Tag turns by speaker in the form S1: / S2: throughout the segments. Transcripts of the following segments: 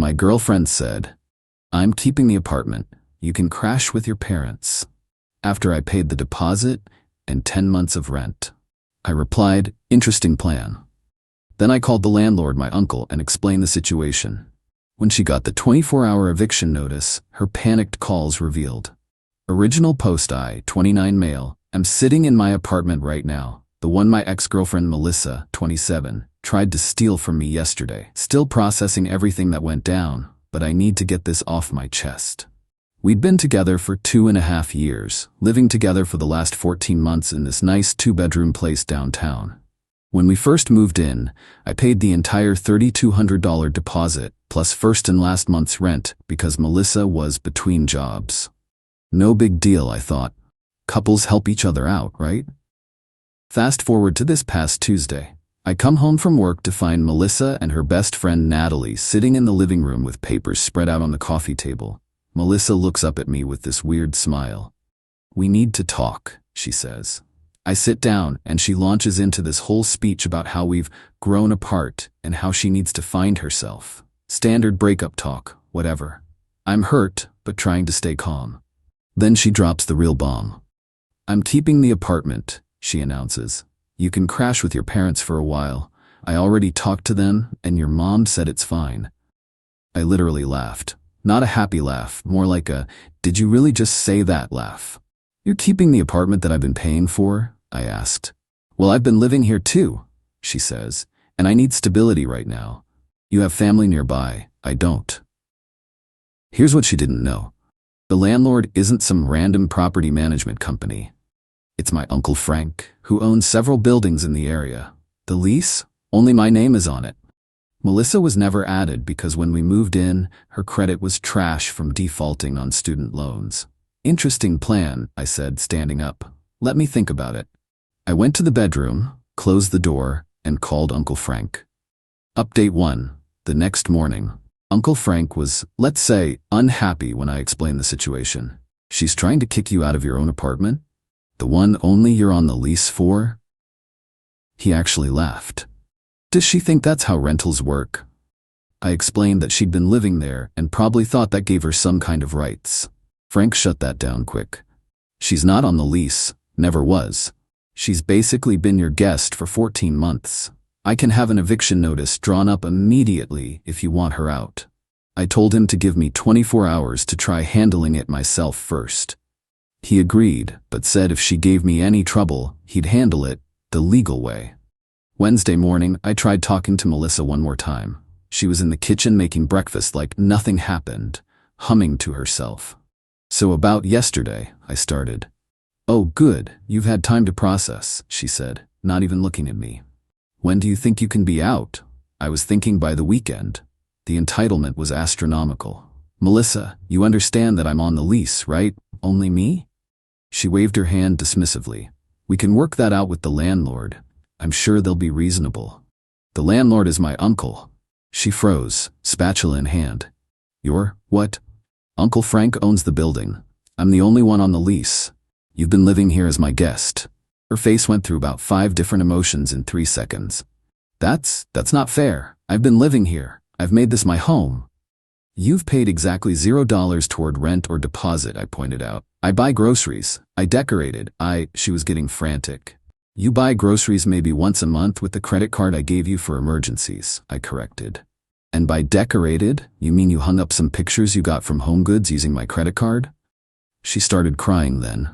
S1: My girlfriend said, "I'm keeping the apartment. You can crash with your parents." After I paid the deposit and 10 months of rent. I replied, "Interesting plan." Then I called the landlord, my uncle, and explained the situation. When she got the 24-hour eviction notice, her panicked calls revealed. Original post: I, 29 male, am sitting in my apartment right now. The one my ex-girlfriend Melissa, 27, tried to steal from me yesterday. Still processing everything that went down, but I need to get this off my chest. We'd been together for 2.5 years, living together for the last 14 months in this nice 2-bedroom place downtown. When we first moved in, I paid the entire $3,200 deposit, plus first and last month's rent, because Melissa was between jobs. No big deal, I thought. Couples help each other out, right? Fast forward to this past Tuesday. I come home from work to find Melissa and her best friend Natalie sitting in the living room with papers spread out on the coffee table. Melissa looks up at me with this weird smile. "We need to talk," she says. I sit down and she launches into this whole speech about how we've grown apart and how she needs to find herself. Standard breakup talk, whatever. I'm hurt, but trying to stay calm. Then she drops the real bomb. "I'm keeping the apartment," she announces. "You can crash with your parents for a while. I already talked to them, and your mom said it's fine." I literally laughed. Not a happy laugh, more like a, "Did you really just say that" laugh. "You're keeping the apartment that I've been paying for?" I asked. "Well, I've been living here too," she says, "and I need stability right now. You have family nearby, I don't." Here's what she didn't know. The landlord isn't some random property management company. It's my Uncle Frank, who owns several buildings in the area. The lease? Only my name is on it. Melissa was never added because when we moved in, her credit was trash from defaulting on student loans. "Interesting plan," I said, standing up. "Let me think about it." I went to the bedroom, closed the door, and called Uncle Frank. Update 1. The next morning, Uncle Frank was, let's say, unhappy when I explained the situation. "She's trying to kick you out of your own apartment? The one only you're on the lease for?" He actually laughed. "Does she think that's how rentals work?" I explained that she'd been living there and probably thought that gave her some kind of rights. Frank shut that down quick. "She's not on the lease, never was. She's basically been your guest for 14 months. I can have an eviction notice drawn up immediately if you want her out." I told him to give me 24 hours to try handling it myself first. He agreed, but said if she gave me any trouble, he'd handle it the legal way. Wednesday morning, I tried talking to Melissa one more time. She was in the kitchen making breakfast like nothing happened, humming to herself. "So about yesterday," I started. "Oh, good, you've had time to process," she said, not even looking at me. "When do you think you can be out?" I was thinking by the weekend. The entitlement was astronomical. "Melissa, you understand that I'm on the lease, right? Only me?" She waved her hand dismissively. "We can work that out with the landlord. I'm sure they'll be reasonable." "The landlord is my uncle." She froze, spatula in hand. "Your what?" "Uncle Frank owns the building. I'm the only one on the lease. You've been living here as my guest." Her face went through about 5 different emotions in 3 seconds. That's not fair. I've been living here. I've made this my home." "You've paid exactly $0 toward rent or deposit," I pointed out. "I buy groceries. I decorated. She was getting frantic. "You buy groceries maybe once a month with the credit card I gave you for emergencies," I corrected. "And by decorated, you mean you hung up some pictures you got from HomeGoods using my credit card?" She started crying then.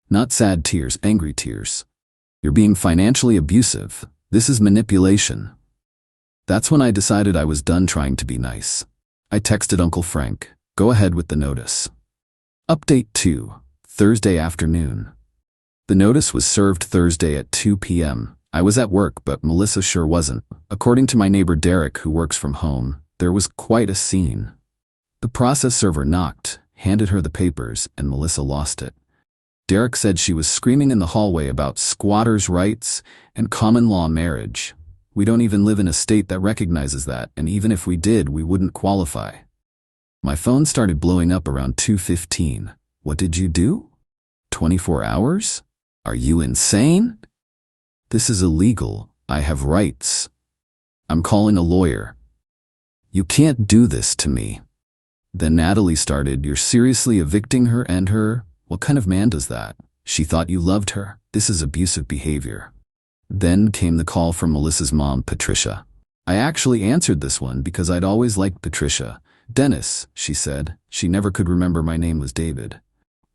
S1: Not sad tears, angry tears. "You're being financially abusive. This is manipulation." That's when I decided I was done trying to be nice. I texted Uncle Frank, "Go ahead with the notice." Update 2. Thursday afternoon. The notice was served Thursday at 2 p.m. I was at work, but Melissa sure wasn't. According to my neighbor Derek, who works from home, there was quite a scene. The process server knocked, handed her the papers, and Melissa lost it. Derek said she was screaming in the hallway about squatters' rights and common law marriage. We don't even live in a state that recognizes that, and even if we did, we wouldn't qualify. My phone started blowing up around 2:15. What did you do? 24 hours? Are you insane? This is illegal. I have rights. I'm calling a lawyer. You can't do this to me. Then Natalie started, you're seriously evicting her and her? What kind of man does that? She thought you loved her. This is abusive behavior. Then came the call from Melissa's mom, Patricia. I actually answered this one because I'd always liked Patricia. Dennis, she said. She never could remember my name was David.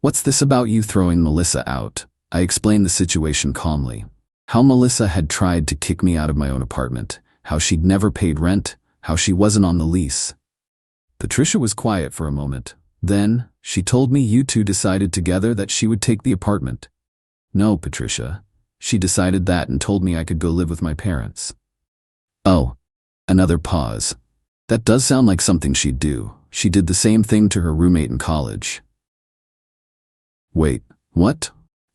S1: What's this about you throwing Melissa out? I explained the situation calmly. How Melissa had tried to kick me out of my own apartment, how she'd never paid rent, how she wasn't on the lease. Patricia was quiet for a moment. Then, she told me you two decided together that she would take the apartment. No, Patricia. She decided that and told me I could go live with my parents. Oh. Another pause. That does sound like something she'd do. She did the same thing to her roommate in college. Wait, what?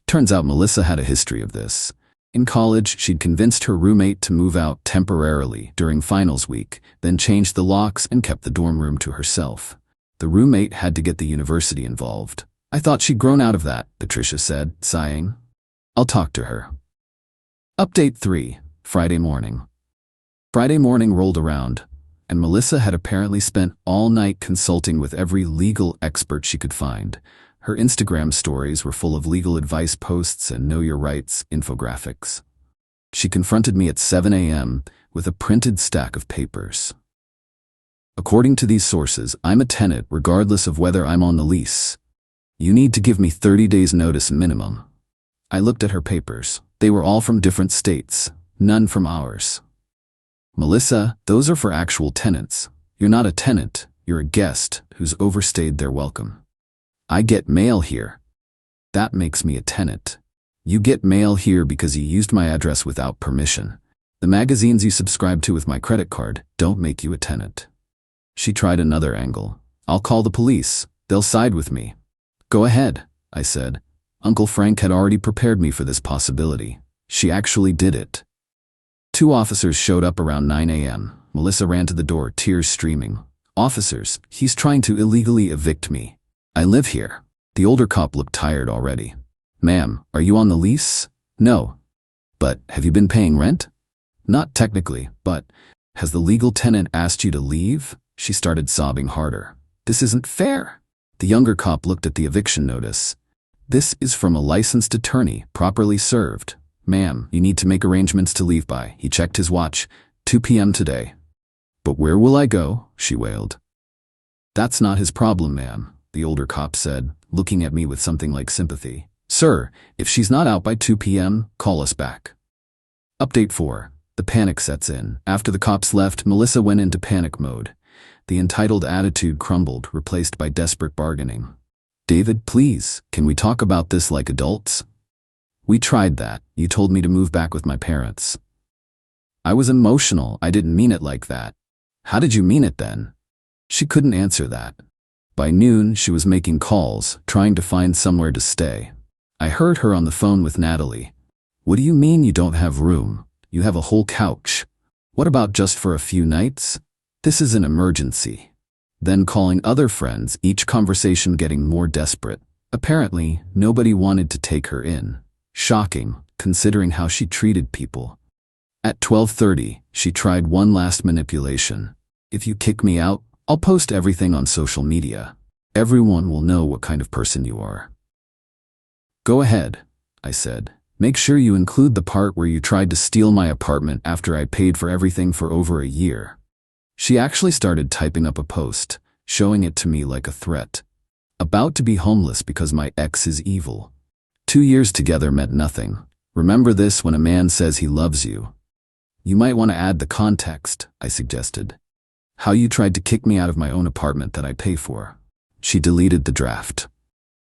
S1: Turns out Melissa had a history of this. In college, she'd convinced her roommate to move out temporarily during finals week, then changed the locks and kept the dorm room to herself. The roommate had to get the university involved. I thought she'd grown out of that, Patricia said, sighing. I'll talk to her. Update 3, Friday morning. Friday morning rolled around, and Melissa had apparently spent all night consulting with every legal expert she could find. Her Instagram stories were full of legal advice posts and know your rights infographics. She confronted me at 7 a.m. with a printed stack of papers. According to these sources, I'm a tenant regardless of whether I'm on the lease. You need to give me 30 days notice minimum. I looked at her papers. They were all from different states, none from ours. Melissa, those are for actual tenants. You're not a tenant, you're a guest who's overstayed their welcome. I get mail here. That makes me a tenant. You get mail here because you used my address without permission. The magazines you subscribe to with my credit card don't make you a tenant. She tried another angle. I'll call the police. They'll side with me. Go ahead, I said. Uncle Frank had already prepared me for this possibility. She actually did it. 2 officers showed up around 9 a.m. Melissa ran to the door, tears streaming. Officers, he's trying to illegally evict me. I live here. The older cop looked tired already. Ma'am, are you on the lease? No. But have you been paying rent? Not technically, but has the legal tenant asked you to leave? She started sobbing harder. This isn't fair. The younger cop looked at the eviction notice. This is from a licensed attorney, properly served. Ma'am, you need to make arrangements to leave by. He checked his watch. 2 p.m. today. But where will I go? She wailed. That's not his problem, ma'am, the older cop said, looking at me with something like sympathy. Sir, if she's not out by 2 p.m., call us back. Update 4. The panic sets in. After the cops left, Melissa went into panic mode. The entitled attitude crumbled, replaced by desperate bargaining. David, please, can we talk about this like adults? We tried that. You told me to move back with my parents. I was emotional. I didn't mean it like that. How did you mean it then? She couldn't answer that. By noon, she was making calls, trying to find somewhere to stay. I heard her on the phone with Natalie. What do you mean you don't have room? You have a whole couch. What about just for a few nights? This is an emergency. Then calling other friends, each conversation getting more desperate. Apparently, nobody wanted to take her in. Shocking, considering how she treated people. At 12:30, she tried one last manipulation. If you kick me out, I'll post everything on social media. Everyone will know what kind of person you are. Go ahead, I said. Make sure you include the part where you tried to steal my apartment after I paid for everything for over a year. She actually started typing up a post, showing it to me like a threat. About to be homeless because my ex is evil. 2 years together meant nothing. Remember this when a man says he loves you. You might want to add the context, I suggested. How you tried to kick me out of my own apartment that I pay for. She deleted the draft.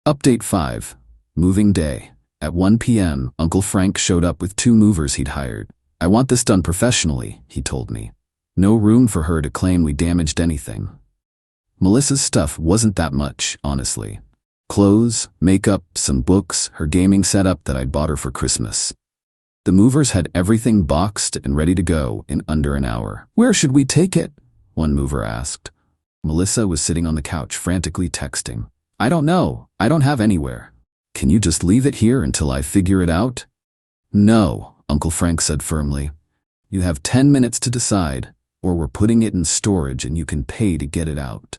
S1: Update 5. Moving day. At 1 p.m., Uncle Frank showed up with 2 movers he'd hired. I want this done professionally, he told me. No room for her to claim we damaged anything. Melissa's stuff wasn't that much, honestly. Clothes, makeup, some books, her gaming setup that I'd bought her for Christmas. The movers had everything boxed and ready to go in under an hour. Where should we take it? One mover asked. Melissa was sitting on the couch frantically texting. I don't know. I don't have anywhere. Can you just leave it here until I figure it out? No, Uncle Frank said firmly. You have 10 minutes to decide, or we're putting it in storage and you can pay to get it out.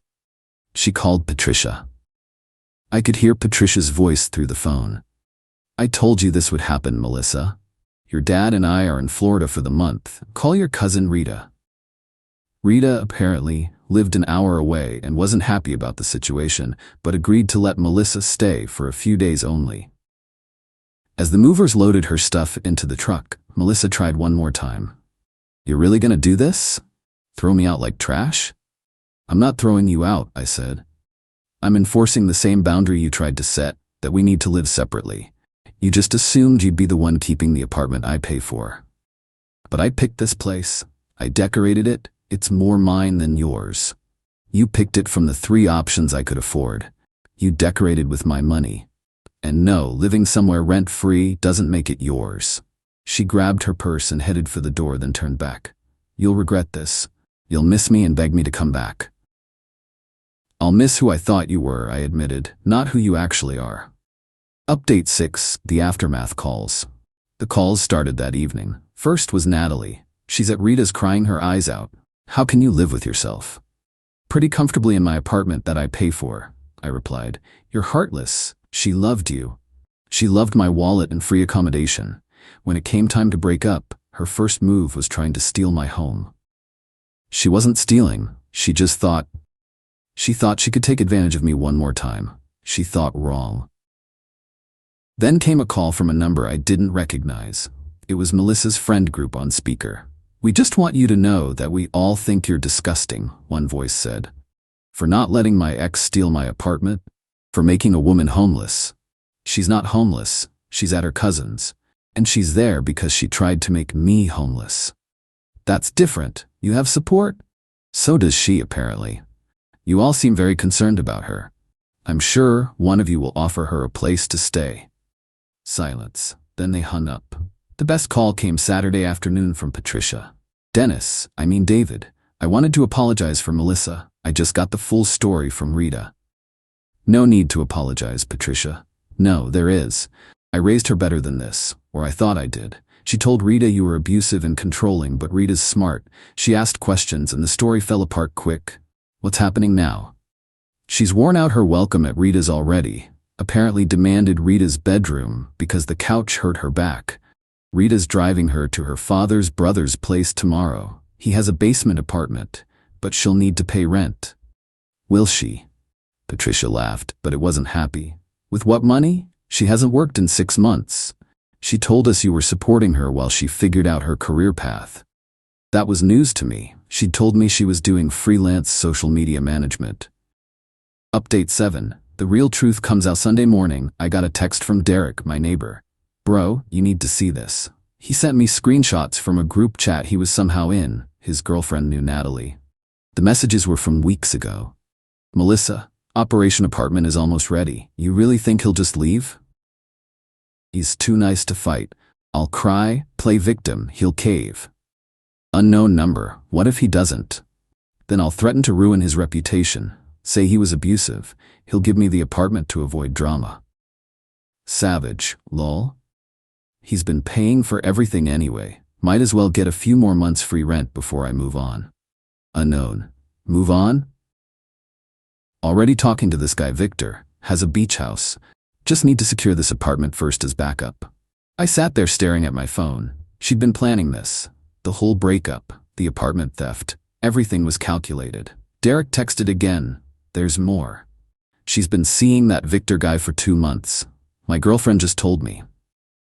S1: She called Patricia. I could hear Patricia's voice through the phone. I told you this would happen, Melissa. Your dad and I are in Florida for the month. Call your cousin Rita. Rita, apparently, lived an hour away and wasn't happy about the situation, but agreed to let Melissa stay for a few days only. As the movers loaded her stuff into the truck, Melissa tried one more time. You're really gonna do this? Throw me out like trash? I'm not throwing you out, I said. I'm enforcing the same boundary you tried to set, that we need to live separately. You just assumed you'd be the one keeping the apartment I pay for. But I picked this place. I decorated it. It's more mine than yours. You picked it from the 3 options I could afford. You decorated with my money. And no, living somewhere rent-free doesn't make it yours. She grabbed her purse and headed for the door, then turned back. You'll regret this. You'll miss me and beg me to come back. I'll miss who I thought you were, I admitted, not who you actually are. Update 6, the aftermath calls. The calls started that evening. First was Natalie. She's at Rita's crying her eyes out. How can you live with yourself? Pretty comfortably in my apartment that I pay for, I replied. You're heartless. She loved you. She loved my wallet and free accommodation. When it came time to break up, her first move was trying to steal my home. She wasn't stealing. She thought she could take advantage of me one more time. She thought wrong. Then came a call from a number I didn't recognize. It was Melissa's friend group on speaker. We just want you to know that we all think you're disgusting, one voice said. For not letting my ex steal my apartment. For making a woman homeless. She's not homeless. She's at her cousin's. And she's there because she tried to make me homeless. That's different. You have support? So does she, apparently. You all seem very concerned about her. I'm sure one of you will offer her a place to stay. Silence. Then they hung up. The best call came Saturday afternoon from Patricia. David. I wanted to apologize for Melissa. I just got the full story from Rita. No need to apologize, Patricia. No, there is. I raised her better than this, or I thought I did. She told Rita you were abusive and controlling, but Rita's smart. She asked questions and the story fell apart quick. What's happening now? She's worn out her welcome at Rita's already. Apparently demanded Rita's bedroom because the couch hurt her back. Rita's driving her to her father's brother's place tomorrow. He has a basement apartment, but she'll need to pay rent. Will she? Patricia laughed, but it wasn't happy. With what money? She hasn't worked in 6 months. She told us you were supporting her while she figured out her career path. That was news to me. She'd told me she was doing freelance social media management. Update 7. The real truth comes out Sunday morning. I got a text from Derek, my neighbor. Bro, you need to see this. He sent me screenshots from a group chat he was somehow in. His girlfriend knew Natalie. The messages were from weeks ago. Melissa, Operation Apartment is almost ready. You really think he'll just leave? He's too nice to fight. I'll cry, play victim, he'll cave. Unknown number. What if he doesn't? Then I'll threaten to ruin his reputation. Say he was abusive. He'll give me the apartment to avoid drama. Savage, lol. He's been paying for everything anyway. Might as well get a few more months free rent before I move on. Unknown. Move on? Already talking to this guy Victor. Has a beach house. Just need to secure this apartment first as backup. I sat there staring at my phone. She'd been planning this. The whole breakup, the apartment theft, everything was calculated. Derek texted again. There's more. She's been seeing that Victor guy for 2 months. My girlfriend just told me.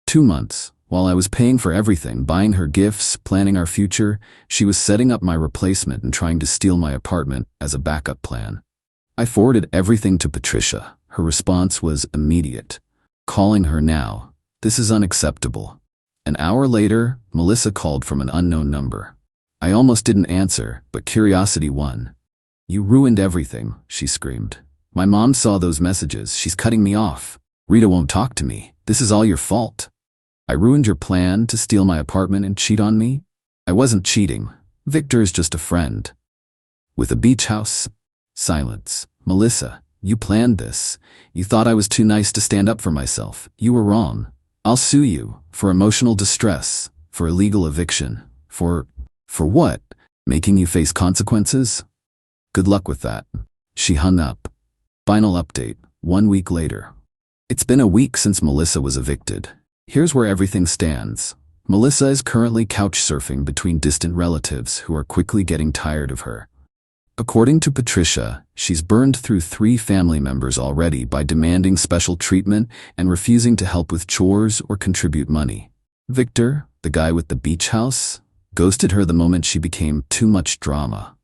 S1: 2 months. While I was paying for everything, buying her gifts, planning our future, she was setting up my replacement and trying to steal my apartment as a backup plan. I forwarded everything to Patricia. Her response was immediate. Calling her now. This is unacceptable. An hour later, Melissa called from an unknown number. I almost didn't answer, but curiosity won. You ruined everything, she screamed. My mom saw those messages. She's cutting me off. Rita won't talk to me. This is all your fault. I ruined your plan to steal my apartment and cheat on me? I wasn't cheating. Victor is just a friend. With a beach house? Silence. Melissa, you planned this. You thought I was too nice to stand up for myself. You were wrong. I'll sue you for emotional distress, for illegal eviction, for what? Making you face consequences? Good luck with that. She hung up. Final update, 1 week later. It's been a week since Melissa was evicted. Here's where everything stands. Melissa is currently couch surfing between distant relatives who are quickly getting tired of her. According to Patricia, she's burned through 3 family members already by demanding special treatment and refusing to help with chores or contribute money. Victor, the guy with the beach house, ghosted her the moment she became too much drama.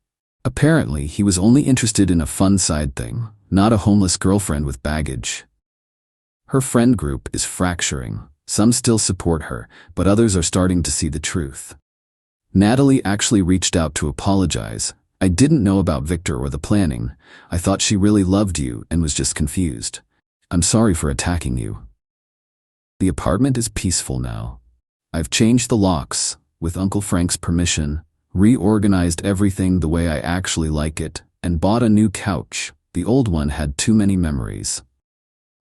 S1: Apparently, he was only interested in a fun side thing, not a homeless girlfriend with baggage. Her friend group is fracturing. Some still support her, but others are starting to see the truth. Natalie actually reached out to apologize. I didn't know about Victor or the planning. I thought she really loved you and was just confused. I'm sorry for attacking you. The apartment is peaceful now. I've changed the locks, with Uncle Frank's permission, reorganized everything the way I actually like it, and bought a new couch. The old one had too many memories.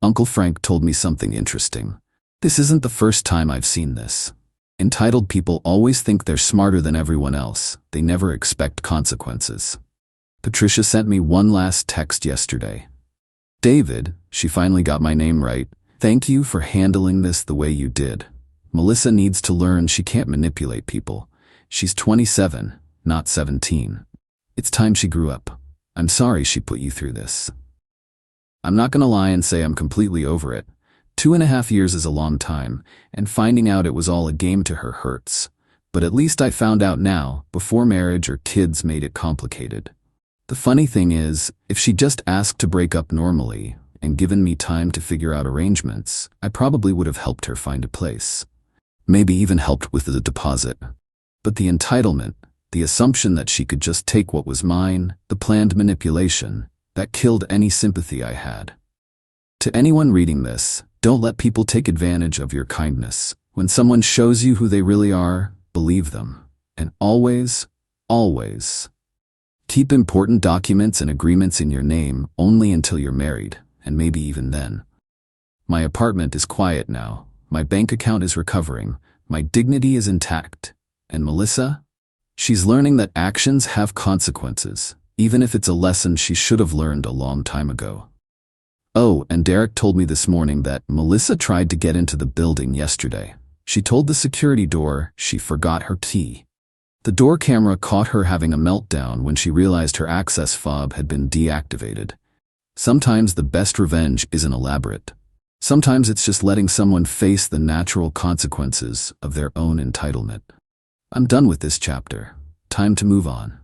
S1: Uncle Frank told me something interesting. This isn't the first time I've seen this. Entitled people always think they're smarter than everyone else. They never expect consequences. Patricia sent me one last text yesterday. David, she finally got my name right. Thank you for handling this the way you did. Melissa needs to learn she can't manipulate people. She's 27, not 17. It's time she grew up. I'm sorry she put you through this. I'm not gonna lie and say I'm completely over it. 2.5 years is a long time, and finding out it was all a game to her hurts. But at least I found out now, before marriage or kids made it complicated. The funny thing is, if she just asked to break up normally, and given me time to figure out arrangements, I probably would have helped her find a place. Maybe even helped with the deposit. But the entitlement, the assumption that she could just take what was mine, the planned manipulation, that killed any sympathy I had. To anyone reading this, don't let people take advantage of your kindness. When someone shows you who they really are, believe them. And always, always, keep important documents and agreements in your name only until you're married, and maybe even then. My apartment is quiet now. My bank account is recovering. My dignity is intact. And Melissa? She's learning that actions have consequences, even if it's a lesson she should have learned a long time ago. Oh, and Derek told me this morning that Melissa tried to get into the building yesterday. She told the security door she forgot her key. The door camera caught her having a meltdown when she realized her access fob had been deactivated. Sometimes the best revenge isn't elaborate. Sometimes it's just letting someone face the natural consequences of their own entitlement. I'm done with this chapter. Time to move on.